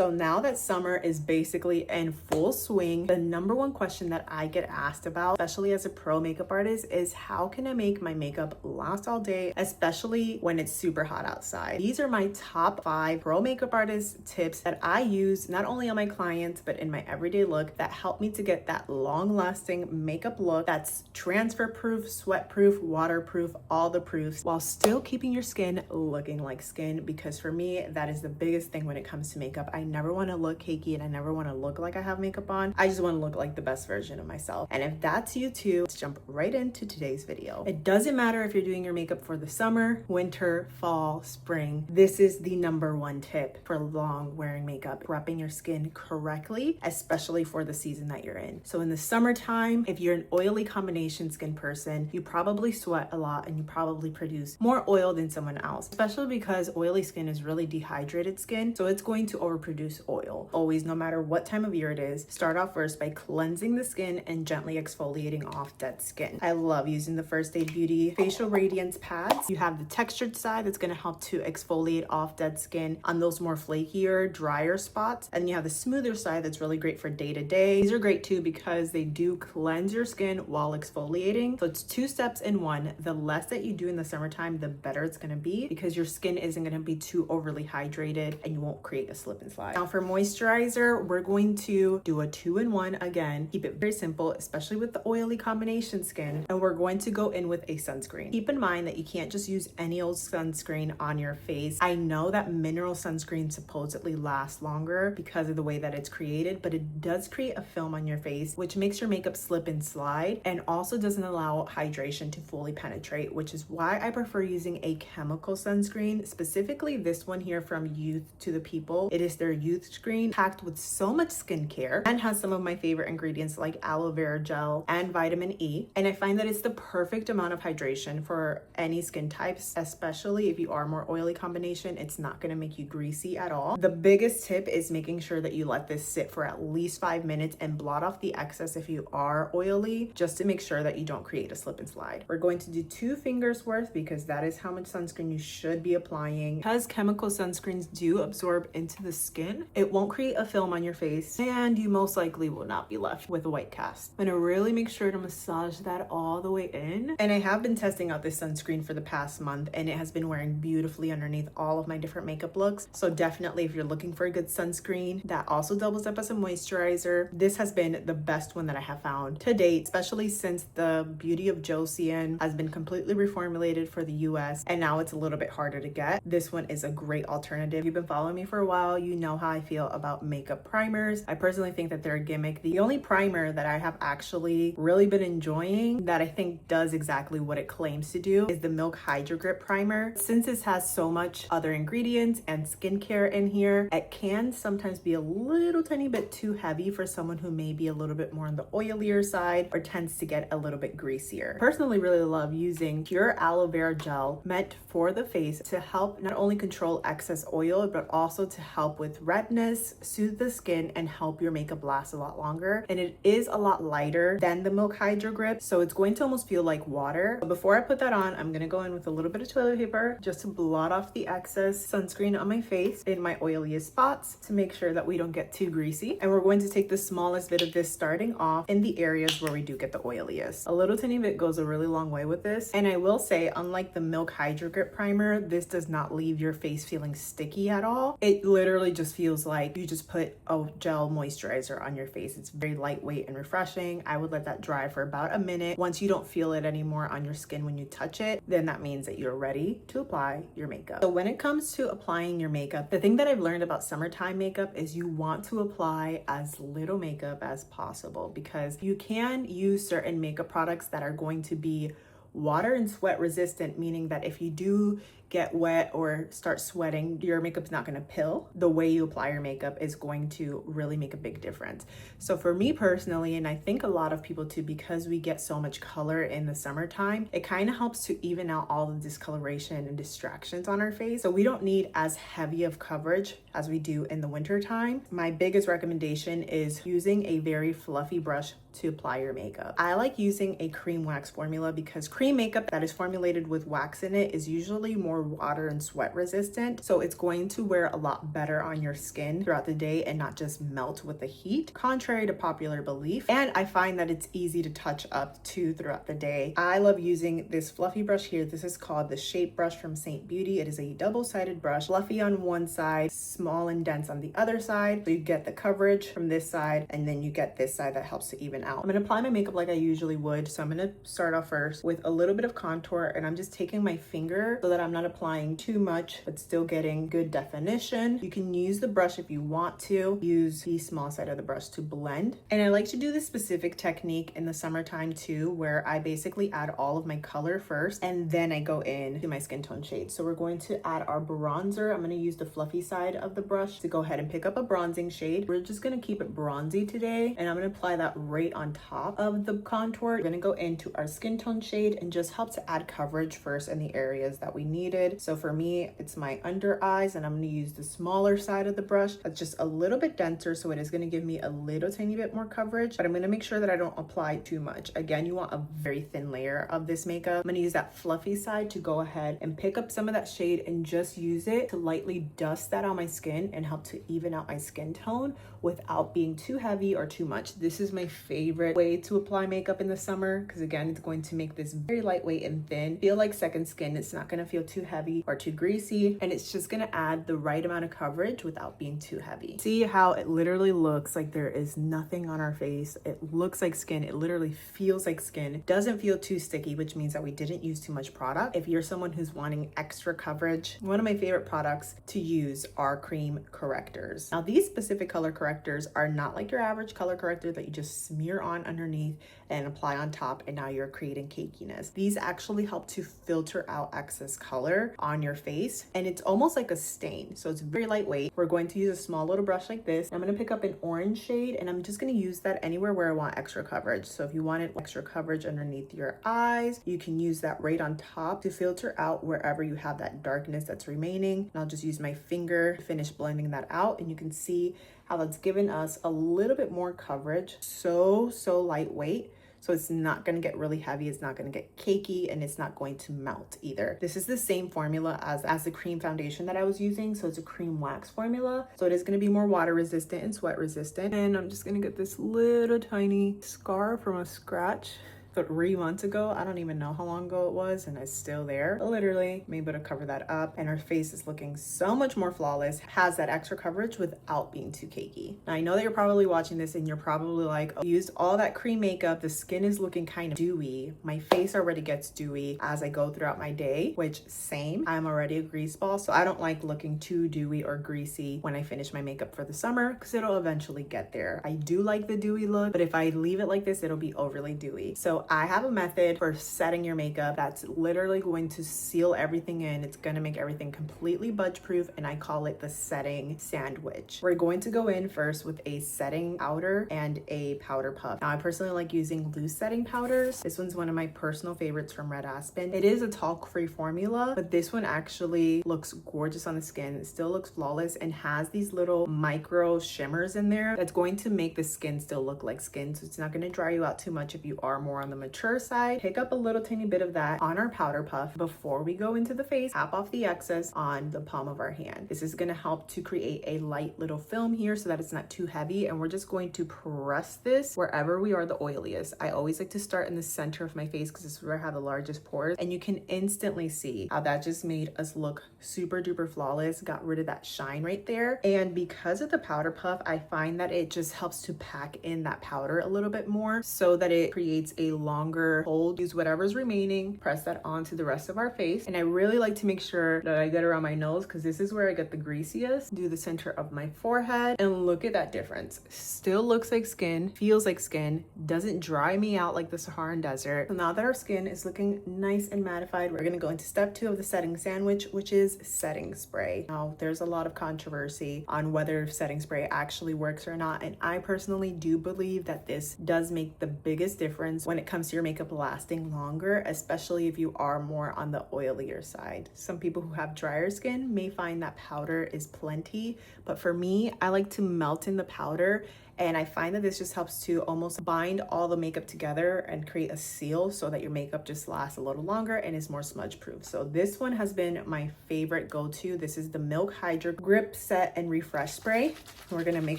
So now that summer is basically in full swing, the number one question that I get asked about, especially as a pro makeup artist, is how can I make my makeup last all day, especially when it's super hot outside? These are my top 5 pro makeup artist tips that I use not only on my clients, but in my everyday look that help me to get that long lasting makeup look that's transfer proof, sweat proof, waterproof, all the proofs, while still keeping your skin looking like skin. Because for me, that is the biggest thing when it comes to makeup. I never want to look cakey and I never want to look like I have makeup on. I just want to look like the best version of myself. And if that's you too, let's jump right into today's video. It doesn't matter if you're doing your makeup for the summer, winter, fall, spring. This is the number one tip for long wearing makeup, prepping your skin correctly, especially for the season that you're in. So in the summertime, if you're an oily combination skin person, you probably sweat a lot and you probably produce more oil than someone else, especially because oily skin is really dehydrated skin. So it's going to overproduce oil. Always, no matter what time of year it is, start off first by cleansing the skin and gently exfoliating off dead skin. I love using the First Aid Beauty Facial Radiance pads. You have the textured side that's going to help to exfoliate off dead skin on those more flakier, drier spots. And you have the smoother side that's really great for day to day. These are great too because they do cleanse your skin while exfoliating. So it's 2 steps in one. The less that you do in the summertime, the better it's going to be because your skin isn't going to be too overly hydrated and you won't create a slip and slide. Now for moisturizer, we're going to do a 2-in-1 again. Keep it very simple, especially with the oily combination skin. And we're going to go in with a sunscreen. Keep in mind that you can't just use any old sunscreen on your face. I know that mineral sunscreen supposedly lasts longer because of the way that it's created, but it does create a film on your face, which makes your makeup slip and slide and also doesn't allow hydration to fully penetrate, which is why I prefer using a chemical sunscreen, specifically this one here from Youth to the People. It is their Youth screen, packed with so much skincare and has some of my favorite ingredients like aloe vera gel and vitamin E. And I find that it's the perfect amount of hydration for any skin types, especially if you are more oily combination. It's not going to make you greasy at all. The biggest tip is making sure that you let this sit for at least 5 minutes and blot off the excess if you are oily, just to make sure that you don't create a slip and slide. We're going to do 2 fingers worth because that is how much sunscreen you should be applying. Because chemical sunscreens do absorb into the skin, it won't create a film on your face and you most likely will not be left with a white cast. I'm gonna really make sure to massage that all the way in. And I have been testing out this sunscreen for the past month and it has been wearing beautifully underneath all of my different makeup looks. So definitely if you're looking for a good sunscreen that also doubles up as a moisturizer, this has been the best one that I have found to date, especially since the Beauty of Joseon has been completely reformulated for the US and now it's a little bit harder to get. This one is a great alternative. If you've been following me for a while, you know how I feel about makeup primers. I personally think that they're a gimmick. The only primer that I have actually really been enjoying that I think does exactly what it claims to do is the Milk Hydro Grip Primer. Since this has so much other ingredients and skincare in here, it can sometimes be a little tiny bit too heavy for someone who may be a little bit more on the oilier side or tends to get a little bit greasier. Personally, really love using pure aloe vera gel meant for the face to help not only control excess oil, but also to help with redness, soothe the skin, and help your makeup last a lot longer. And it is a lot lighter than the Milk Hydro Grip, so it's going to almost feel like water. But before I put that on, I'm gonna go in with a little bit of toilet paper just to blot off the excess sunscreen on my face in my oiliest spots to make sure that we don't get too greasy. And we're going to take the smallest bit of this starting off in the areas where we do get the oiliest. A little tiny bit goes a really long way with this. And I will say, unlike the Milk Hydro Grip Primer, this does not leave your face feeling sticky at all. It literally just feels like you just put a gel moisturizer on your face. It's very lightweight and refreshing. I would let that dry for about a minute. Once you don't feel it anymore on your skin when you touch it, then that means that you're ready to apply your makeup. So when it comes to applying your makeup, the thing that I've learned about summertime makeup is you want to apply as little makeup as possible because you can use certain makeup products that are going to be water and sweat resistant, meaning that if you do get wet or start sweating, your makeup's not going to pill. The way you apply your makeup is going to really make a big difference. So for me personally, and I think a lot of people too, because we get so much color in the summertime, it kind of helps to even out all the discoloration and distractions on our face. So we don't need as heavy of coverage as we do in the winter time. My biggest recommendation is using a very fluffy brush to apply your makeup. I like using a cream wax formula because cream makeup that is formulated with wax in it is usually more more water and sweat resistant. So it's going to wear a lot better on your skin throughout the day and not just melt with the heat, contrary to popular belief. And I find that it's easy to touch up too throughout the day. I love using this fluffy brush here. This is called the Shape Brush from Saint Beauty. It is a double-sided brush, fluffy on one side, small and dense on the other side. So you get the coverage from this side, and then you get this side that helps to even out. I'm gonna apply my makeup like I usually would. So I'm gonna start off first with a little bit of contour, and I'm just taking my finger so that I'm not applying too much, but still getting good definition. You can use the brush if you want to. Use the small side of the brush to blend. And I like to do this specific technique in the summertime too, where I basically add all of my color first, and then I go in to my skin tone shade. So we're going to add our bronzer. I'm gonna use the fluffy side of the brush to go ahead and pick up a bronzing shade. We're just gonna keep it bronzy today, and I'm gonna apply that right on top of the contour. We're gonna go into our skin tone shade and just help to add coverage first in the areas that we needed. So for me, it's my under eyes, and I'm gonna use the smaller side of the brush that's just a little bit denser, so it is gonna give me a little tiny bit more coverage, but I'm gonna make sure that I don't apply too much. Again, you want a very thin layer of this makeup. I'm gonna use that fluffy side to go ahead and pick up some of that shade and just use it to lightly dust that on my skin and help to even out my skin tone without being too heavy or too much. This is my favorite way to apply makeup in the summer, because again, it's going to make this very lightweight and thin, feel like second skin. It's not gonna feel too heavy or too greasy, and it's just gonna add the right amount of coverage without being too heavy. See how it literally looks like there is nothing on our face. It looks like skin. It literally feels like skin. It doesn't feel too sticky, which means that we didn't use too much product. If you're someone who's wanting extra coverage, one of my favorite products to use are cream correctors. Now, these specific color correctors are not like your average color corrector that you just smear on underneath and apply on top, and now you're creating cakiness. These actually help to filter out excess color on your face, and it's almost like a stain. So it's very lightweight. We're going to use a small little brush like this. I'm gonna pick up an orange shade, and I'm just gonna use that anywhere where I want extra coverage. So if you wanted extra coverage underneath your eyes, you can use that right on top to filter out wherever you have that darkness that's remaining. And I'll just use my finger to finish blending that out, and you can see how that's given us a little bit more coverage. So lightweight. So it's not gonna get really heavy, it's not gonna get cakey, and it's not going to melt either. This is the same formula as the cream foundation that I was using. So it's a cream wax formula. So it is gonna be more water resistant and sweat resistant. And I'm just gonna get this little tiny scar from a scratch 3 months ago. I don't even know how long ago it was, and it's still there. But literally, I'm able to cover that up, and her face is looking so much more flawless, has that extra coverage without being too cakey. Now, I know that you're probably watching this and you're probably like, oh, I used all that cream makeup, the skin is looking kind of dewy. My face already gets dewy as I go throughout my day, which same, I'm already a grease ball, so I don't like looking too dewy or greasy when I finish my makeup for the summer, because it'll eventually get there. I do like the dewy look, but if I leave it like this, it'll be overly dewy. So I have a method for setting your makeup that's literally going to seal everything in. It's going to make everything completely budge proof, and I call it the setting sandwich. We're going to go in first with a setting powder and a powder puff. Now, I personally like using loose setting powders. This one's one of my personal favorites from Red Aspen. It is a talc-free formula, but this one actually looks gorgeous on the skin. It still looks flawless and has these little micro shimmers in there that's going to make the skin still look like skin. So it's not going to dry you out too much if you are more on the mature side. Pick up a little tiny bit of that on our powder puff before we go into the face. Tap off the excess on the palm of our hand. This is going to help to create a light little film here so that it's not too heavy, and we're just going to press this wherever we are the oiliest. I always like to start in the center of my face because this is where I have the largest pores, and you can instantly see how that just made us look super duper flawless, got rid of that shine right there. And because of the powder puff, I find that it just helps to pack in that powder a little bit more so that it creates a longer hold. Use whatever's remaining, press that onto the rest of our face. And I really like to make sure that I get around my nose because this is where I get the greasiest. Do the center of my forehead, and look at that difference. Still looks like skin, feels like skin, doesn't dry me out like the Saharan desert. So now that our skin is looking nice and mattified, we're gonna go into step 2 of the setting sandwich, which is setting spray. Now, there's a lot of controversy on whether setting spray actually works or not, and I personally do believe that this does make the biggest difference when it comes to your makeup lasting longer, especially if you are more on the oilier side. Some people who have drier skin may find that powder is plenty, but for me, I like to melt in the powder And I find that this just helps to almost bind all the makeup together and create a seal so that your makeup just lasts a little longer and is more smudge proof. So this one has been my favorite go-to. This is the Milk Hydra Grip Set and Refresh Spray. We're gonna make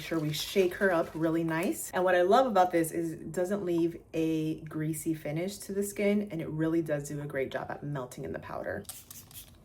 sure we shake her up really nice. And what I love about this is it doesn't leave a greasy finish to the skin, and it really does do a great job at melting in the powder.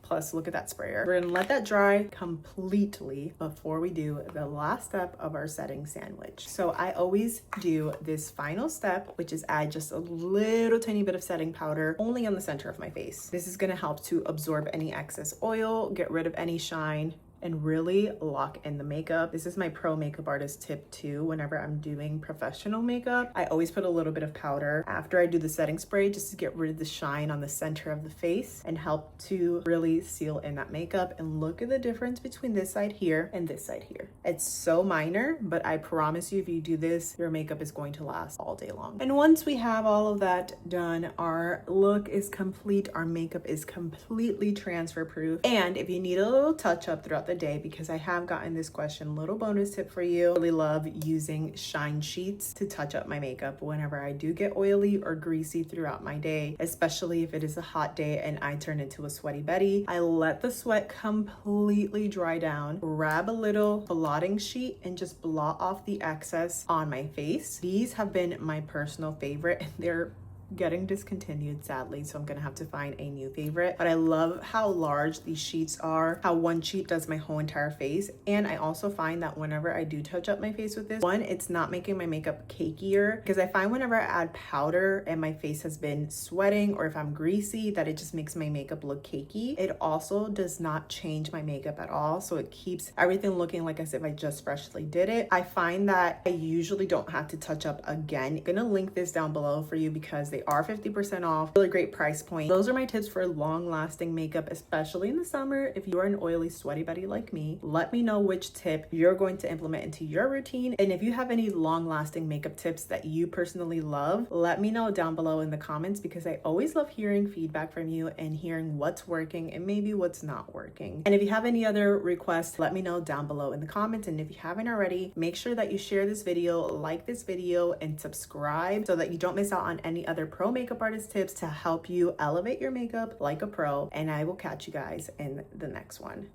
Plus, look at that sprayer. We're gonna let that dry completely before we do the last step of our setting sandwich. So I always do this final step, which is add just a little tiny bit of setting powder only on the center of my face. This is gonna help to absorb any excess oil, get rid of any shine, and really lock in the makeup. This is my pro makeup artist tip too. Whenever I'm doing professional makeup, I always put a little bit of powder after I do the setting spray just to get rid of the shine on the center of the face and help to really seal in that makeup. And look at the difference between this side here and this side here. It's so minor, but I promise you, if you do this, your makeup is going to last all day long. And once we have all of that done, our look is complete. Our makeup is completely transfer proof. And if you need a little touch up throughout the day, because I have gotten this question, little bonus tip for you. I really love using shine sheets to touch up my makeup whenever I do get oily or greasy throughout my day, especially if it is a hot day and I turn into a sweaty Betty. I let the sweat completely dry down, grab a little blotting sheet and just blot off the excess on my face. These have been my personal favorite, and they're getting discontinued sadly, so I'm gonna have to find a new favorite. But I love how large these sheets are, how one sheet does my whole entire face. And I also find that whenever I do touch up my face with this one, it's not making my makeup cakier, because I find whenever I add powder and my face has been sweating or if I'm greasy, that it just makes my makeup look cakey. It also does not change my makeup at all, so it keeps everything looking like as if I just freshly did it. I find that I usually don't have to touch up again. I'm gonna link this down below for you because they are 50% off. Really great price point. Those are my tips for long lasting makeup, especially in the summer. If you're an oily, sweaty Betty like me, let me know which tip you're going to implement into your routine. And if you have any long lasting makeup tips that you personally love, let me know down below in the comments, because I always love hearing feedback from you and hearing what's working and maybe what's not working. And if you have any other requests, let me know down below in the comments. And if you haven't already, make sure that you share this video, like this video, and subscribe so that you don't miss out on any other pro makeup artist tips to help you elevate your makeup like a pro. And I will catch you guys in the next one.